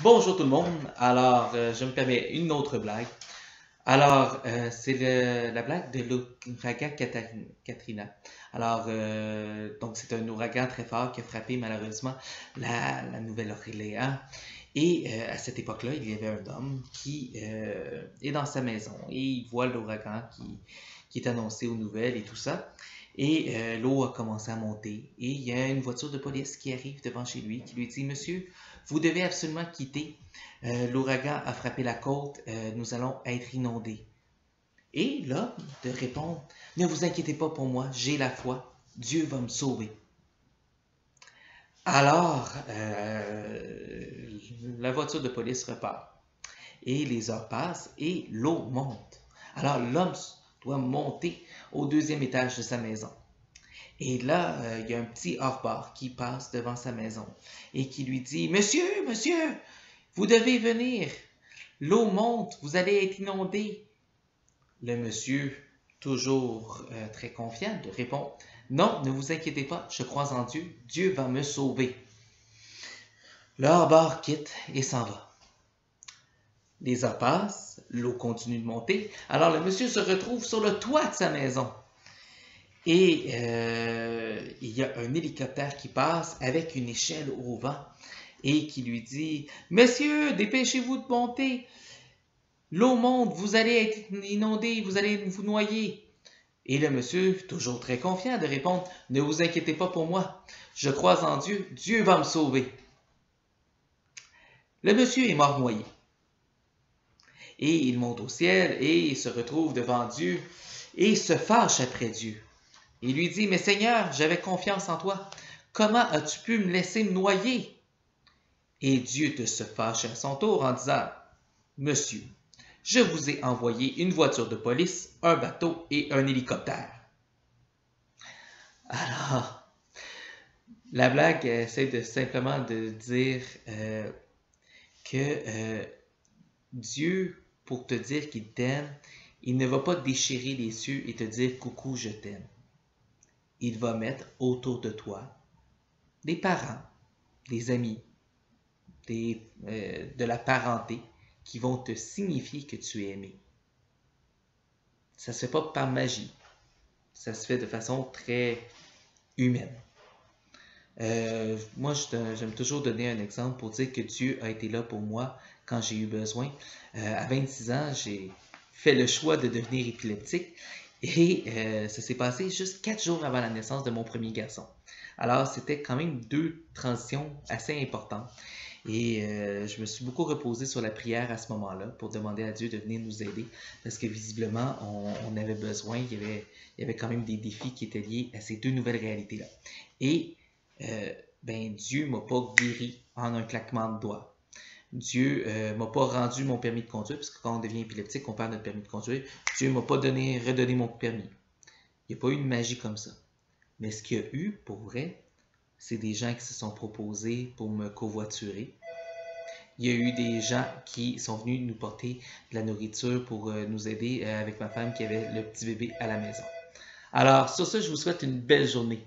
Bonjour tout le monde. Alors, je me permets une autre blague. Alors, c'est la blague de l'ouragan Katrina. Alors, donc c'est un ouragan très fort qui a frappé malheureusement la Nouvelle-Orléans. Et à cette époque-là, il y avait un homme qui est dans sa maison et il voit l'ouragan qui est annoncé aux nouvelles et tout ça. Et l'eau a commencé à monter et il y a une voiture de police qui arrive devant chez lui qui lui dit: Monsieur, vous devez absolument quitter. L'ouragan a frappé la côte, nous allons être inondés. Et l'homme de répondre: Ne vous inquiétez pas pour moi, j'ai la foi, Dieu va me sauver. Alors, la voiture de police repart. Et les heures passent et l'eau monte. Alors l'homme doit monter au deuxième étage de sa maison. Et là, il y a un petit hors-bord qui passe devant sa maison et qui lui dit: Monsieur, monsieur, vous devez venir. L'eau monte, vous allez être inondé. Le monsieur, toujours très confiant, répond: Non, ne vous inquiétez pas, je crois en Dieu, Dieu va me sauver. Le hors-bord quitte et s'en va. Les heures passent, l'eau continue de monter, alors le monsieur se retrouve sur le toit de sa maison. Et il y a un hélicoptère qui passe avec une échelle au vent et qui lui dit: Monsieur, dépêchez-vous de monter. L'eau monte, vous allez être inondé, vous allez vous noyer. Et le monsieur, toujours très confiant, de répondre: Ne vous inquiétez pas pour moi, je crois en Dieu, Dieu va me sauver. Le monsieur est mort noyé. Et il monte au ciel et il se retrouve devant Dieu et se fâche après Dieu. Il lui dit: Mais Seigneur, j'avais confiance en toi. Comment as-tu pu me laisser me noyer? Et Dieu se fâche à son tour en disant: Monsieur, je vous ai envoyé une voiture de police, un bateau et un hélicoptère. Alors, la blague essaie simplement de dire que Dieu, pour te dire qu'il t'aime, il ne va pas déchirer les cieux et te dire: Coucou, je t'aime. Il va mettre autour de toi des parents, des amis, de la parenté qui vont te signifier que tu es aimé. Ça se fait pas par magie. Ça se fait de façon très humaine. Moi, j'aime toujours donner un exemple pour dire que Dieu a été là pour moi quand j'ai eu besoin. À 26 ans, j'ai fait le choix de devenir épileptique et ça s'est passé juste 4 jours avant la naissance de mon premier garçon. Alors, c'était quand même 2 transitions assez importantes. Et je me suis beaucoup reposé sur la prière à ce moment-là pour demander à Dieu de venir nous aider parce que visiblement, on avait besoin, il y avait quand même des défis qui étaient liés à ces 2 nouvelles réalités-là. Et Dieu ne m'a pas guéri en un claquement de doigts. Dieu ne m'a pas rendu mon permis de conduire, parce que quand on devient épileptique, on perd notre permis de conduire. Dieu ne m'a pas redonné mon permis. Il n'y a pas eu une magie comme ça. Mais ce qu'il y a eu, pour vrai, c'est des gens qui se sont proposés pour me covoiturer. Il y a eu des gens qui sont venus nous porter de la nourriture pour nous aider avec ma femme qui avait le petit bébé à la maison. Alors, sur ce, je vous souhaite une belle journée.